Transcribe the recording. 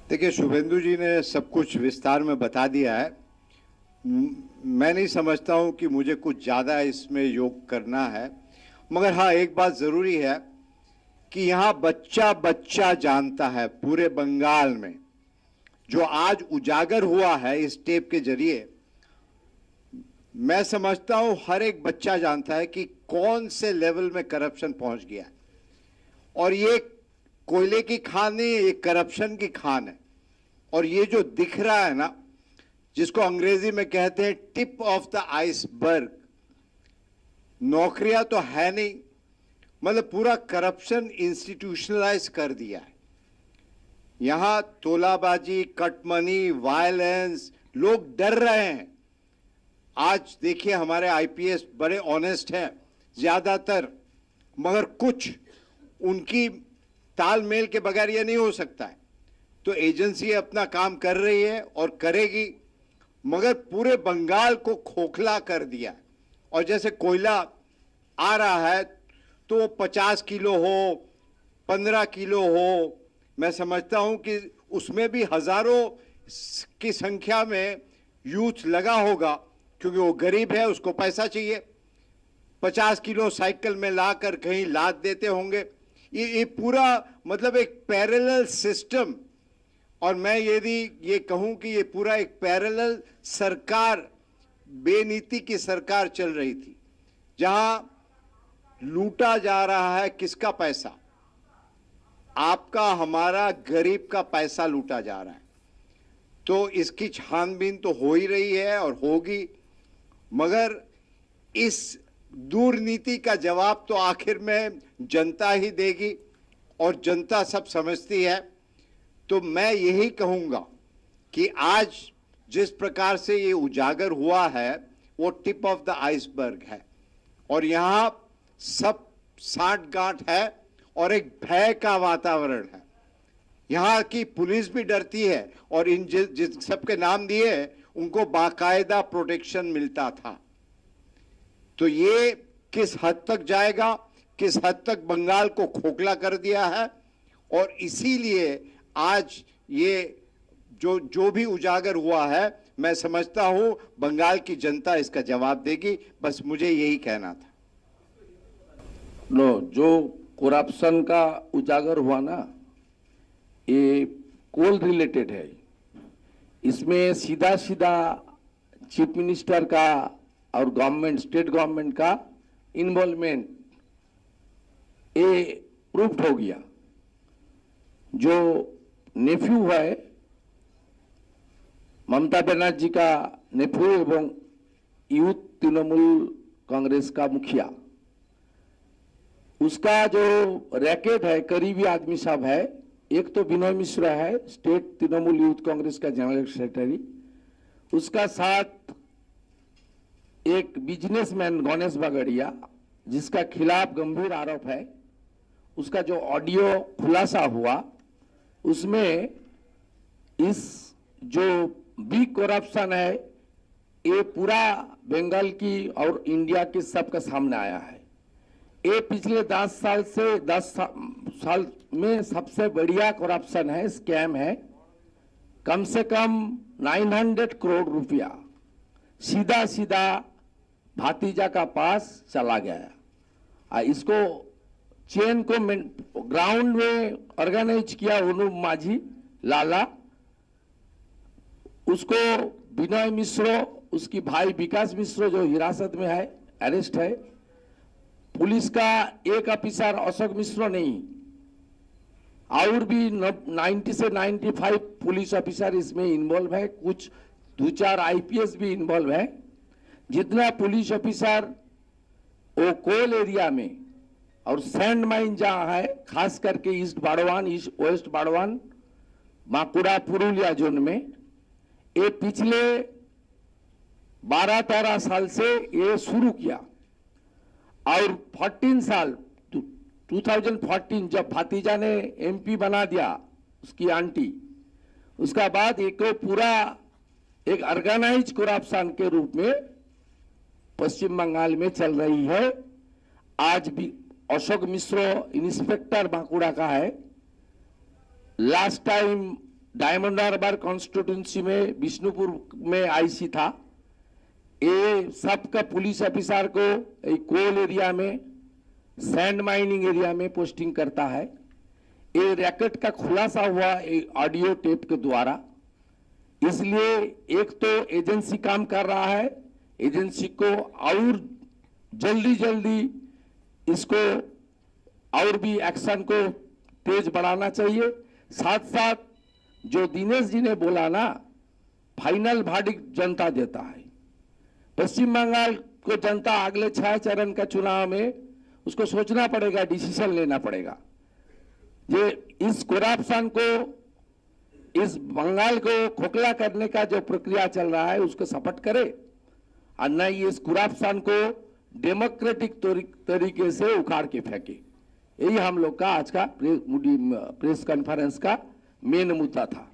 देखिए, शुभेंदु जी ने सब कुछ विस्तार में बता दिया है। मैं नहीं समझता हूं कि मुझे कुछ ज़्यादा इसमें योग करना है, मगर हाँ, एक बात ज़रूरी है कि यहाँ बच्चा बच्चा जानता है पूरे बंगाल में। जो आज उजागर हुआ है इस टेप के जरिए, मैं समझता हूं हर एक बच्चा जानता है कि कौन से लेवल में करप्शन पहुंच गया है। और ये कोयले की खान नहीं, ये करप्शन की खान है। और ये जो दिख रहा है ना, जिसको अंग्रेजी में कहते हैं टिप ऑफ द आइसबर्ग, नौकरियां तो है नहीं, मतलब पूरा करप्शन इंस्टीट्यूशनलाइज कर दिया है। यहां तोलाबाजी, कटमनी, वायलेंस, लोग डर रहे हैं। आज देखिए, हमारे आईपीएस बड़े ऑनेस्ट हैं ज्यादातर, मगर कुछ उनकी तालमेल के बगैर ये नहीं हो सकता है। तो एजेंसी अपना काम कर रही है और करेगी, मगर पूरे बंगाल को खोखला कर दिया। और जैसे कोयला आ रहा है तो 50 किलो हो, 15 किलो हो, मैं समझता हूं कि उसमें भी हजारों की संख्या में यूथ लगा होगा, क्योंकि वो गरीब है, उसको पैसा चाहिए। 50 किलो साइकिल में लाकर कहीं लाद देते होंगे। ये पूरा मतलब एक पैरेलल सिस्टम। और मैं यदि ये कहूं कि ये पूरा एक पैरेलल सरकार, बेनीति की सरकार चल रही थी, जहां लूटा जा रहा है किसका पैसा? आपका, हमारा, गरीब का पैसा लूटा जा रहा है। तो इसकी छानबीन तो हो ही रही है और होगी, मगर इस दुर्नीति का जवाब तो आखिर में जनता ही देगी, और जनता सब समझती है। तो मैं यही कहूंगा कि आज जिस प्रकार से ये उजागर हुआ है वो टिप ऑफ द आइसबर्ग है, और यहां सब साठ गांठ है और एक भय का वातावरण है। यहां की पुलिस भी डरती है, और इन जिस सबके नाम दिए उनको बाकायदा प्रोटेक्शन मिलता था। तो ये किस हद तक जाएगा, किस हद तक बंगाल को खोखला कर दिया है। और इसीलिए आज ये जो भी उजागर हुआ है, मैं समझता हूं बंगाल की जनता इसका जवाब देगी। बस मुझे यही कहना था। जो करप्शन का उजागर हुआ ना, ये कोल रिलेटेड है। इसमें सीधा सीधा चीफ मिनिस्टर का और गवर्नमेंट, स्टेट गवर्नमेंट का इन्वॉल्वमेंट ये प्रूफ्ड हो गया। जो नेफ्यू है, ममता बनर्जी का नेफ्यू एवं यूथ तृणमूल कांग्रेस का मुखिया, उसका जो रैकेट है, करीबी आदमी सब है। एक तो विनय मिश्रा है, स्टेट तृणमूल यूथ कांग्रेस का जनरल सेक्रेटरी, उसका साथ एक बिजनेसमैन गणेश बगड़िया, जिसका खिलाफ गंभीर आरोप है। उसका जो ऑडियो खुलासा हुआ, उसमें इस जो बिग करप्शन है, ये पूरा बंगाल की और इंडिया के सबका सामने आया है। ये पिछले 10 साल से 10 साल में सबसे बढ़िया करप्शन है, स्कैम है। कम से कम 900 करोड़ रुपया सीधा सीधा भातीजा का पास चला गया। इसको चेन को ग्राउंड में ऑर्गेनाइज किया अनुप माझी लाला, उसको विनय मिश्रो, उसकी भाई विकास मिश्रो जो हिरासत में है, अरेस्ट है। पुलिस का एक ऑफिसर अशोक मिश्रो नहीं, और भी 90 से 95 पुलिस ऑफिसर इसमें इन्वॉल्व है। कुछ 2-4 आईपीएस भी इन्वॉल्व है। जितना पुलिस ऑफिसर वो कोल एरिया में और सैंड माइन जहां है, खास करके east Burdwan, west Burdwan, Bankura, Purulia zone में, ये पिछले 12-13 साल से ये शुरू किया। और 14 साल 2014 जब भातीजा ने एमपी बना दिया उसकी आंटी, उसका बाद एक पूरा एक ऑर्गेनाइज करप्शन के रूप में पश्चिम बंगाल में चल रही है। आज भी अशोक मिश्रो इंस्पेक्टर बांकुड़ा का है। Last time Diamond Harbour constituency में बिष्णुपुर में आईसी था, ये सबका पुलिस ऑफिसर को कोल एरिया में, सैंड माइनिंग एरिया में पोस्टिंग करता है। ये रैकेट का खुलासा हुआ ऑडियो टेप के द्वारा। इसलिए एक तो एजेंसी काम कर रहा है, एजेंसी को और जल्दी जल्दी इसको और भी एक्शन को तेज बढ़ाना चाहिए। साथ साथ जो दिनेश जी ने बोला ना, फाइनल वर्डिक्ट जनता देता है। पश्चिम बंगाल को जनता अगले 6 चरण का चुनाव में उसको सोचना पड़ेगा, डिसीजन लेना पड़ेगा। ये इस करप्शन को, इस बंगाल को खोखला करने का जो प्रक्रिया चल रहा है उसको सपोर्ट करे और न इस करप्शन को डेमोक्रेटिक तरीके से उखाड़ के फेंके। यही हम लोग का आज का प्रेस कॉन्फ्रेंस का मेन मुद्दा था।